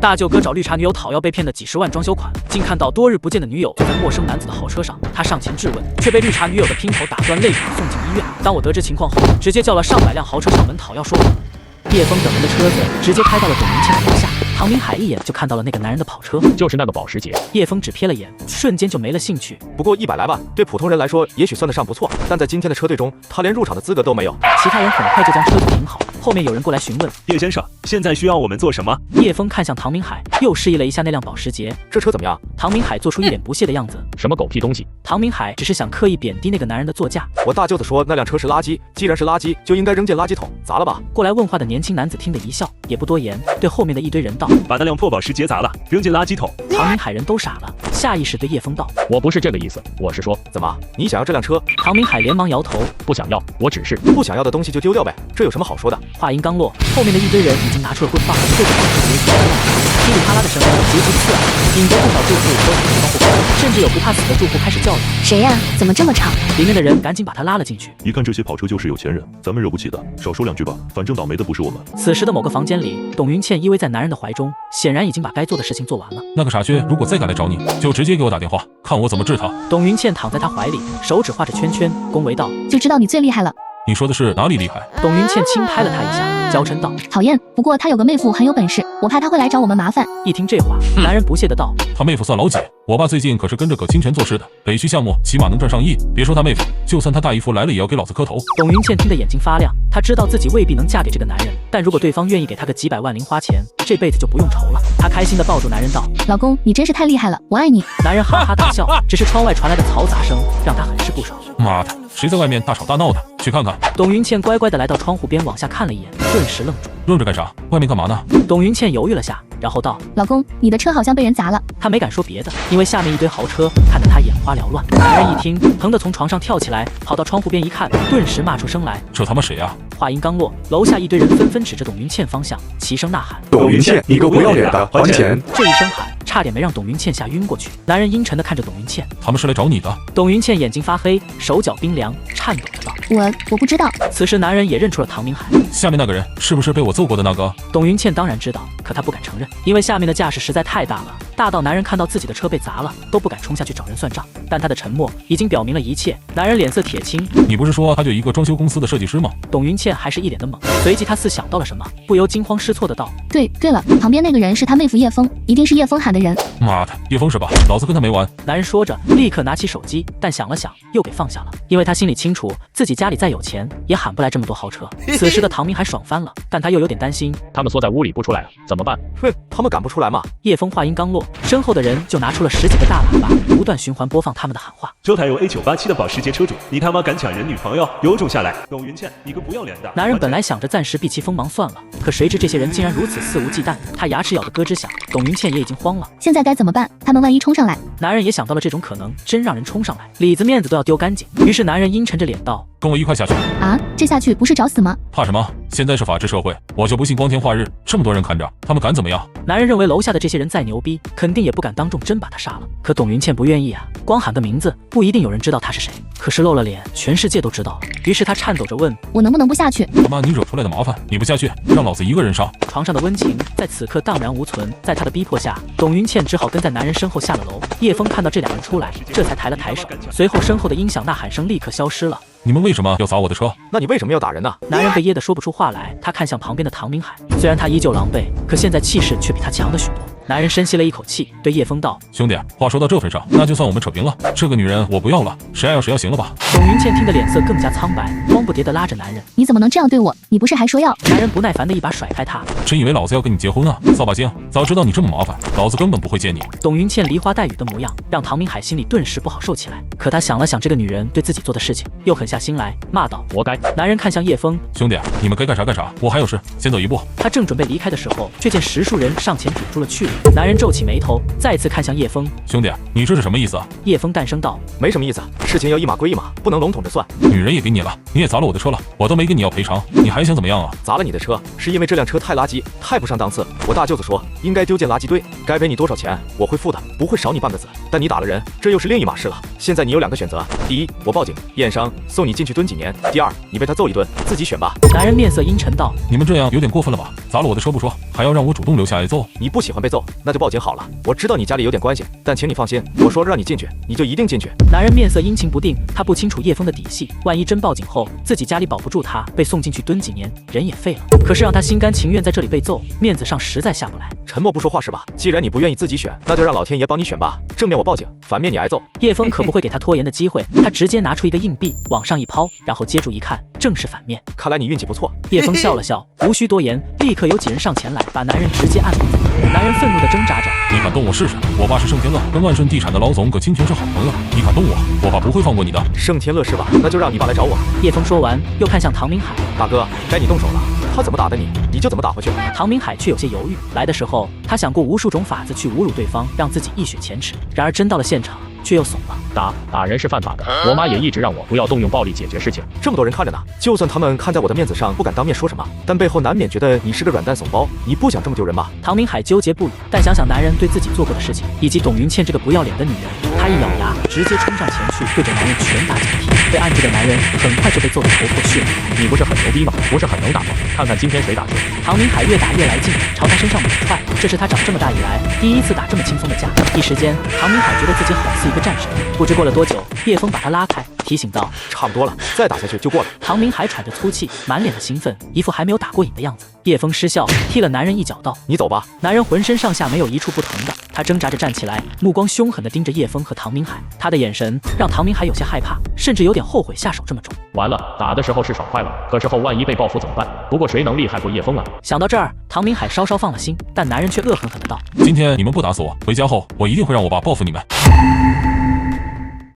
大舅哥找绿茶女友讨要被骗的几10万装修款，竟看到多日不见的女友坐在陌生男子的豪车上，他上前质问，却被绿茶女友的姘头打断肋骨送进医院。当我得知情况后，直接叫了上百辆豪车上门讨要说法。叶枫等人的车子直接开到了董明倩的楼下，唐明海一眼就看到了那个男人的跑车，就是那个保时捷。叶枫只瞥了眼，瞬间就没了兴趣。不过100来万，对普通人来说也许算得上不错，但在今天的车队中，他连入场的资格都没有。其他人很快就将车子停好，后面有人过来询问叶先生，现在需要我们做什么？叶枫看向唐明海，又示意了一下那辆保时捷。这车怎么样？唐明海做出一脸不屑的样子。什么狗屁东西！唐明海只是想刻意贬低那个男人的座驾。我大舅子说那辆车是垃圾，既然是垃圾，就应该扔进垃圾桶，砸了吧。过来问话的年轻男子听得一笑，也不多言，对后面的一堆人道：把那辆破保时捷砸了，扔进垃圾桶。唐明海人都傻了，下意识对叶枫道：我不是这个意思，我是说，怎么你想要这辆车？唐明海连忙摇头，不想要，我只是不想要的东西就丢掉呗，这有什么好说的？话音刚落，后面的一堆人已经拿出了棍棒，对着保时捷一阵噼里啪啦的声音节节刺耳，引得不少住户都打开窗户看，甚至有不怕死的住户开始叫嚷：谁呀？怎么这么吵？里面的人赶紧把他拉了进去。一看这些跑车就是有钱人，咱们惹不起的，少说2句吧，反正倒霉的不是我们。此时的某个房间里，董云倩依偎在男人的怀中，显然已经把该做的事情做完了。那个傻缺如果再敢来找你，就直接给我打电话，看我怎么治他。董云倩躺在他怀里，手指画着圈圈，恭维道：就知道你最厉害了。你说的是哪里厉害？董云倩轻拍了他一下，娇嗔道：讨厌，不过他有个妹夫很有本事，我怕他会来找我们麻烦。一听这话，男人不屑的道：他妹夫算老几？我爸最近可是跟着葛清泉做事的，北区项目起码能赚上亿。别说他妹夫，就算他大姨夫来了，也要给老子磕头。董云倩听得眼睛发亮，她知道自己未必能嫁给这个男人，但如果对方愿意给她个几百万零花钱，这辈子就不用愁了。她开心的抱住男人道：老公，你真是太厉害了，我爱你。男人哈哈大笑，只是窗外传来的嘈杂声让他很是不爽。妈的，谁在外面大吵大闹的？去看看。董云倩乖乖的来到窗户边往下看了一眼，顿时愣住。愣着干啥？外面干嘛呢？董云倩犹豫了下，然后道：老公，你的车好像被人砸了。她没敢说别的，因为下面一堆豪车看得她眼花缭乱。男人一听，疼得从床上跳起来，跑到窗户边一看，顿时骂出声来：这他妈谁啊？话音刚落，楼下一堆人纷纷指着董云倩方向，齐声呐喊：董云倩，你个不要脸的，还钱！这一声喊差点没让董云倩吓晕过去。男人阴沉地看着董云倩，他们是来找你的。董云倩眼睛发黑，手脚冰凉，颤抖着道：我不知道。此时男人也认出了唐明海，下面那个人是不是被我揍过的那个？董云倩当然知道，可她不敢承认，因为下面的架势实在太大了，大到男人看到自己的车被砸了都不敢冲下去找人算账。但他的沉默已经表明了一切。男人脸色铁青：你不是说他就一个装修公司的设计师吗？董云倩还是一脸的懵，随即她似想到了什么，不由惊慌失措的道：对了，旁边那个人是他妹夫叶枫，一定是叶枫喊的人。妈的，叶枫是吧？老子跟他没完。男人说着立刻拿起手机，但想了想又给放下了，因为他心里清楚自己家里再有钱也喊不来这么多豪车。此时的唐明还爽翻了，但他又有点担心，他们缩在屋里不出来了，怎么办？哼，他们赶不出来嘛。叶枫话音刚落，身后的人就拿出了10几个大喇叭，不断循环播放他们的喊话。这台有 A987的保时捷车主，你他妈敢抢人女朋友，有种下来！董云倩，你个不要脸的！男人本来想着暂时避其锋芒算了，可谁知这些人竟然如此肆无忌惮，他牙齿咬得咯吱响。董云倩也已经慌了，现在该怎么办？他们万一冲上来？男人也想到了这种可能，真让人冲上来，里子面子都要丢干净。于是男人阴沉着脸道：跟我一块下去。啊，这下去不是找死吗？怕什么？现在是法治社会，我就不信光天化日这么多人看着，他们敢怎么样？男人认为楼下的这些人再牛逼，肯定也不敢当众真把他杀了。可董云倩不愿意啊，光喊个名字不一定有人知道他是谁，可是露了脸，全世界都知道了。于是他颤抖着问：我能不能不下去？他妈你惹出来的麻烦，你不下去，让老子一个人杀。床上的温情在此刻荡然无存，在他的逼迫下，董云倩只好跟在男人身后下了楼。叶枫看到这两人出来，这才抬了抬手，随后身后的音响呐喊声立刻消失了。你们为什么要砸我的车？那你为什么要打人呢？男人被噎得说不出话来，他看向旁边的唐明海，虽然他依旧狼狈，可现在气势却比他强了许多。男人深吸了一口气，对叶枫道：兄弟，话说到这份上，那就算我们扯平了，这个女人我不要了，谁爱要谁要，行了吧？董云倩听得脸色更加苍白，慌不迭地拉着男人：你怎么能这样对我？你不是还说要……男人不耐烦地一把甩开他：真以为老子要跟你结婚啊？扫把星，早知道你这么麻烦，老子根本不会接你。董云倩梨花带雨的模样，让唐明海心里顿时不好受起来。可他想了想这个女人对自己做的事情，又狠下心来，骂道：活该！男人看向叶枫：兄弟，你们该干啥干啥，我还有事，先走一步。他正准备离开的时候，却见10数人上前堵住了去路。男人皱起眉头，再次看向叶枫。兄弟，你这是什么意思啊？叶枫淡声道：“没什么意思，事情要一码归一码，不能笼统着算。女人也给你了，你也砸了我的车了，我都没跟你要赔偿，你还想怎么样啊？砸了你的车，是因为这辆车太垃圾，太不上档次。我大舅子说应该丢进垃圾堆，该赔你多少钱我会付的，不会少你半个子。但你打了人，这又是另一码事了。现在你有2个选择：第一，我报警验伤，送你进去蹲几年；第二，你被他揍一顿，自己选吧。”男人面色阴沉道：“你们这样有点过分了吧？砸了我的车不说，还要让我主动留下挨揍？你不喜欢被揍，那就报警好了。我知道你家里有点关系，但请你放心，我说让你进去，你就一定进去。”男人面色阴晴不定，他不清楚叶枫的底细，万一真报警后自己家里保不住他，被送进去蹲几年，人也废了。可是让他心甘情愿在这里被揍，面子上实在下不来。沉默不说话是吧？既然你不愿意自己选，那就让老天爷帮你选吧。正面我报警，反面你挨揍。叶枫可不会给他拖延的机会，他直接拿出一个硬币往上一抛，然后接住一看，正是反面。看来你运气不错。叶枫笑了笑，无需多言，立刻有几人上前来，把男人直接按倒。男人愤怒地挣扎着：“你敢动我试试？我爸是盛天乐，跟万顺地产的老总葛清泉是好朋友，你敢动我爸不会放过你的。”盛天乐是吧？那就让你爸来找我。叶枫说完，又看向唐明海：“大哥，该你动手了。他怎么打的你，你就怎么打回去。”唐明海却有些犹豫。来的时候，他想过无数种法子去侮辱对方，让自己一雪前耻。然而真到了现场，却又怂了。打人是犯法的，我妈也一直让我不要动用暴力解决事情。这么多人看着呢，就算他们看在我的面子上不敢当面说什么，但背后难免觉得你是个软蛋怂包。你不想这么丢人吧？唐明海纠结不已，但想想男人对自己做过的事情，以及董云倩这个不要脸的女人，他一咬牙，直接冲上前去，对着男人拳打脚踢。被按住的男人很快就被揍得头破血流。你不是很牛逼吗？不是很能打吗？看看今天谁打谁。唐明海越打越来劲，朝他身上猛踹，这是他长这么大以来第一次打这么轻松的架。一时间，唐明海觉得自己好似一个战神。不知过了多久，叶枫把他拉开，提醒道：“差不多了，再打下去就过了。”唐明海喘着粗气，满脸的兴奋，一副还没有打过瘾的样子。叶枫失笑，踢了男人一脚道：“你走吧。”男人浑身上下没有一处不疼的，他挣扎着站起来，目光凶狠地盯着叶枫和唐明海，他的眼神让唐明海有些害怕，甚至有点后悔下手这么重。完了，打的时候是爽快了，可是后万一被报复怎么办？不过谁能厉害过叶枫啊？想到这儿，唐明海稍稍放了心，但男人却恶狠狠地道：“今天你们不打死我，回家后我一定会让我爸报复你们。”